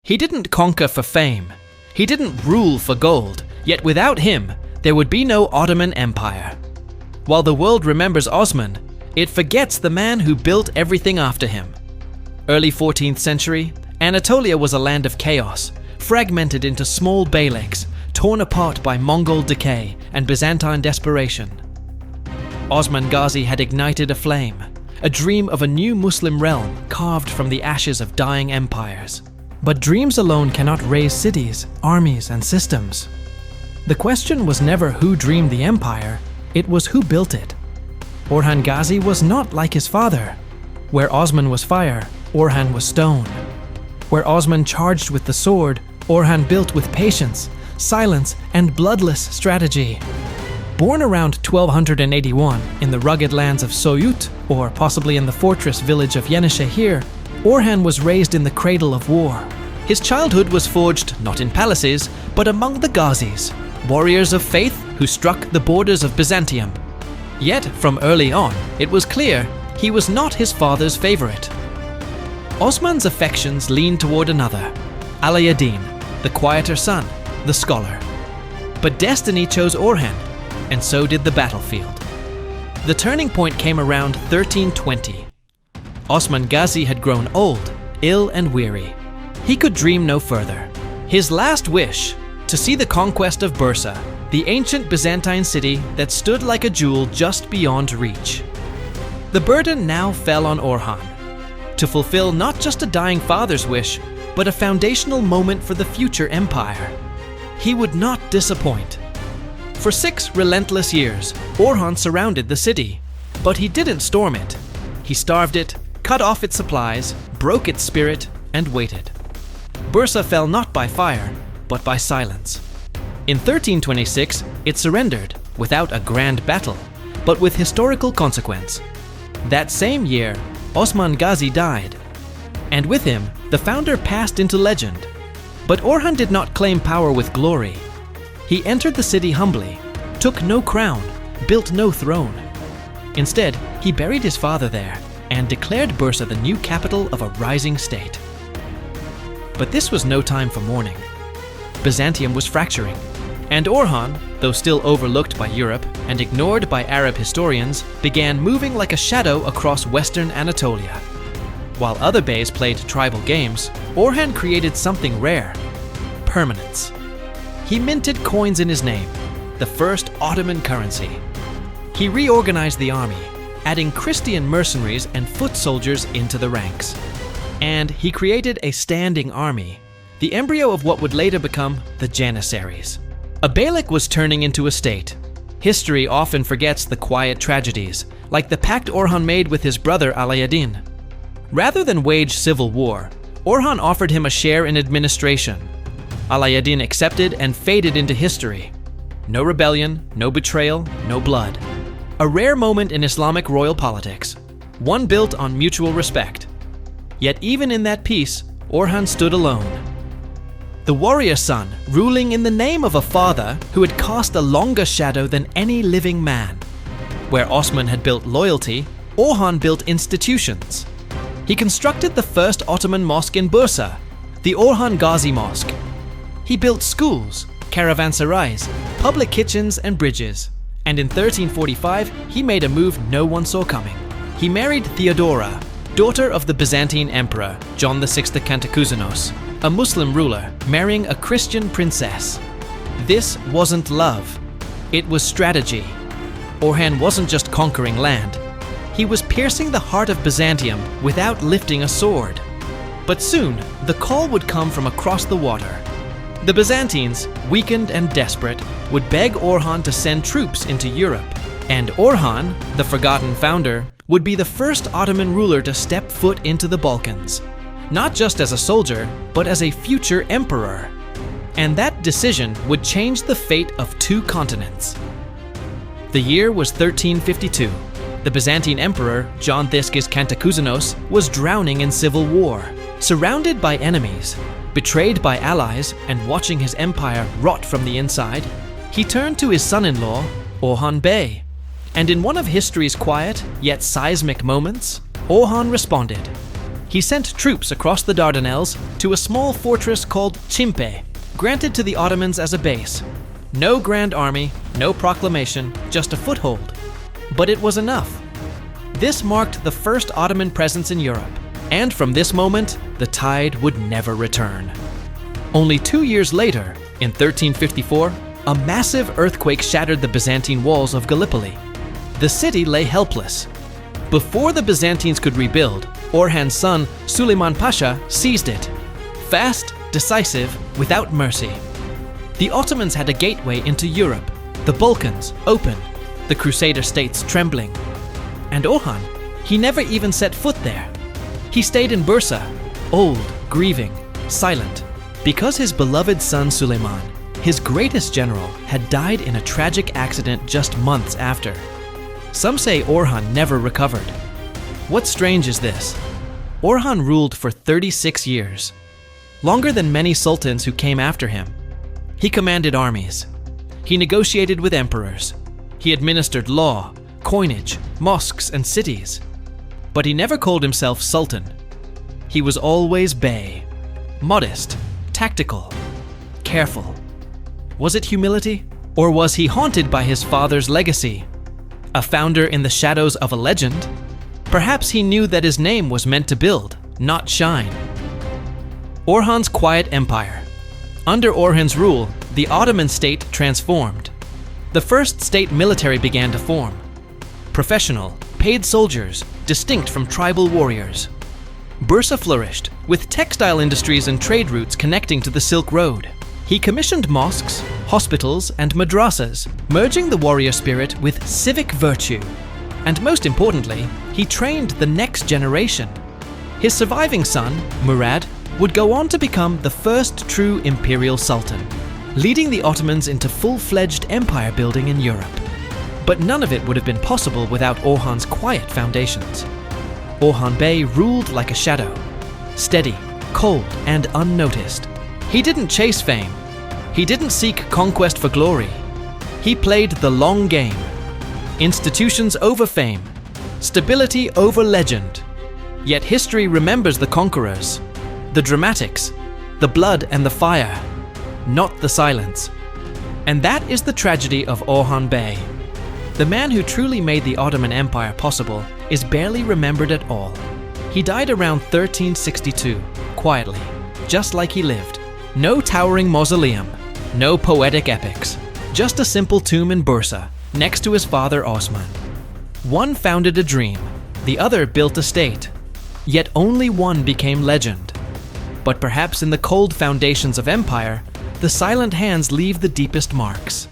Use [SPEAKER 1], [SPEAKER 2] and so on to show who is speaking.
[SPEAKER 1] He didn't conquer for fame. He didn't rule for gold, yet without him, there would be no Ottoman Empire. While the world remembers Osman, it forgets the man who built everything after him. Early 14th century, Anatolia was a land of chaos, fragmented into small beyliks, torn apart by Mongol decay and Byzantine desperation. Osman Gazi had ignited a flame, a dream of a new Muslim realm carved from the ashes of dying empires. But dreams alone cannot raise cities, armies, and systems. The question was never who dreamed the empire, it was who built it. Orhan Gazi was not like his father. Where Osman was fire, Orhan was stone. Where Osman charged with the sword, Orhan built with patience, silence, and bloodless strategy. Born around 1281 in the rugged lands of Soyut, or possibly in the fortress village of Yenişehir, Orhan was raised in the cradle of war. His childhood was forged not in palaces, but among the Ghazis, warriors of faith who struck the borders of Byzantium. Yet, from early on, it was clear he was not his father's favorite. Osman's affections leaned toward another, Alauddin, the quieter son, the scholar. But destiny chose Orhan, and so did the battlefield. The turning point came around 1320. Osman Gazi had grown old, ill and weary. He could dream no further. His last wish, to see the conquest of Bursa, the ancient Byzantine city that stood like a jewel just beyond reach. The burden now fell on Orhan, to fulfill not just a dying father's wish, but a foundational moment for the future empire. He would not disappoint. For 6 relentless years, Orhan surrounded the city, but he didn't storm it. He starved it, cut off its supplies, broke its spirit, and waited. Bursa fell not by fire, but by silence. In 1326, it surrendered without a grand battle, but with historical consequence. That same year, Osman Gazi died, and with him, the founder passed into legend. But Orhan did not claim power with glory. He entered the city humbly, took no crown, built no throne. Instead, he buried his father there and declared Bursa the new capital of a rising state. But this was no time for mourning. Byzantium was fracturing, and Orhan, though still overlooked by Europe and ignored by Arab historians, began moving like a shadow across western Anatolia. While other beys played tribal games, Orhan created something rare: permanence. He minted coins in his name, the first Ottoman currency. He reorganized the army, adding Christian mercenaries and foot soldiers into the ranks. And he created a standing army, the embryo of what would later become the Janissaries. A beylik was turning into a state. History often forgets the quiet tragedies, like the pact Orhan made with his brother Alauddin. Rather than wage civil war, Orhan offered him a share in administration. Alauddin accepted and faded into history. No rebellion, no betrayal, no blood. A rare moment in Islamic royal politics, one built on mutual respect. Yet even in that peace, Orhan stood alone. The warrior son, ruling in the name of a father who had cast a longer shadow than any living man. Where Osman had built loyalty, Orhan built institutions. He constructed the first Ottoman mosque in Bursa, the Orhan Gazi Mosque. He built schools, caravanserais, public kitchens and bridges. And in 1345, he made a move no one saw coming. He married Theodora, daughter of the Byzantine Emperor John VI of Cantacuzene, a Muslim ruler marrying a Christian princess. This wasn't love, it was strategy. Orhan wasn't just conquering land, he was piercing the heart of Byzantium without lifting a sword. But soon, the call would come from across the water. The Byzantines, weakened and desperate, would beg Orhan to send troops into Europe. And Orhan, the forgotten founder, would be the first Ottoman ruler to step foot into the Balkans. Not just as a soldier, but as a future emperor. And that decision would change the fate of 2 continents. The year was 1352. The Byzantine emperor, John VI of Cantacuzene, was drowning in civil war. Surrounded by enemies, betrayed by allies, and watching his empire rot from the inside, he turned to his son-in-law, Orhan Bey. And in one of history's quiet, yet seismic moments, Orhan responded. He sent troops across the Dardanelles to a small fortress called Çimpe, granted to the Ottomans as a base. No grand army, no proclamation, just a foothold. But it was enough. This marked the first Ottoman presence in Europe, and from this moment, the tide would never return. Only 2 years later, in 1354, a massive earthquake shattered the Byzantine walls of Gallipoli. The city lay helpless. Before the Byzantines could rebuild, Orhan's son, Süleyman Pasha, seized it. Fast, decisive, without mercy. The Ottomans had a gateway into Europe, the Balkans open, the Crusader states trembling. And Orhan, he never even set foot there. He stayed in Bursa, old, grieving, silent, because his beloved son Süleyman, his greatest general, had died in a tragic accident just months after. Some say Orhan never recovered. What's strange is this. Orhan ruled for 36 years, longer than many sultans who came after him. He commanded armies. He negotiated with emperors. He administered law, coinage, mosques, and cities. But he never called himself sultan. He was always bey, modest, tactical, careful. Was it humility? Or was he haunted by his father's legacy? A founder in the shadows of a legend? Perhaps he knew that his name was meant to build, not shine. Orhan's quiet empire. Under Orhan's rule, the Ottoman state transformed. The first state military began to form. Professional, paid soldiers, distinct from tribal warriors. Bursa flourished, with textile industries and trade routes connecting to the Silk Road. He commissioned mosques, hospitals, and madrasas, merging the warrior spirit with civic virtue. And most importantly, he trained the next generation. His surviving son, Murad, would go on to become the first true imperial sultan, leading the Ottomans into full-fledged empire building in Europe. But none of it would have been possible without Orhan's quiet foundations. Orhan Bey ruled like a shadow, steady, cold, and unnoticed. He didn't chase fame. He didn't seek conquest for glory. He played the long game. Institutions over fame, stability over legend. Yet history remembers the conquerors, the dramatics, the blood and the fire, not the silence. And that is the tragedy of Orhan Bey. The man who truly made the Ottoman Empire possible is barely remembered at all. He died around 1362, quietly, just like he lived. No towering mausoleum, no poetic epics, just a simple tomb in Bursa, next to his father Osman. One founded a dream, the other built a state. Yet only one became legend. But perhaps in the cold foundations of empire, the silent hands leave the deepest marks.